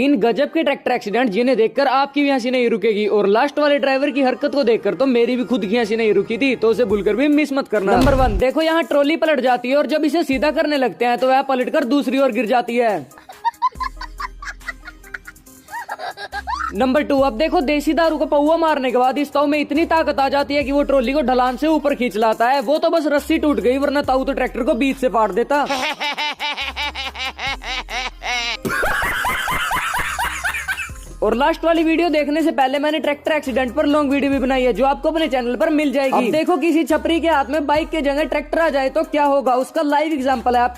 इन गजब के tractor accident जिन्हें देखकर आपकी भी हंसी नहीं रुकेगी, और लास्ट वाले ड्राइवर की हरकत को देखकर तो मेरी भी खुद की हंसी नहीं रुकी थी, तो उसे भूलकर भी मिस मत करना। नंबर 1, देखो यहाँ ट्रॉली पलट जाती है और जब इसे सीधा करने लगते हैं तो वह पलटकर दूसरी ओर गिर जाती है। नंबर 2, अब देखो देसी दारू को पौवा मारने के बाद इस ताऊ में इतनी ताकत आ जाती है कि वो ट्रॉली को ढलान से ऊपर खींच लाता है। वो तो बस रस्सी टूट गई, वरना ताऊ तो ट्रैक्टर को बीच से फाड़ देता। और लास्ट वाली वीडियो देखने से पहले मैंने ट्रैक्टर एक्सीडेंट पर लॉन्ग वीडियो भी बनाई है, जो आपको अपने चैनल पर मिल जाएगी। अब देखो किसी छपरी के हाथ में बाइक के जगह ट्रैक्टर आ जाए तो क्या होगा, उसका लाइव एग्जांपल है आपके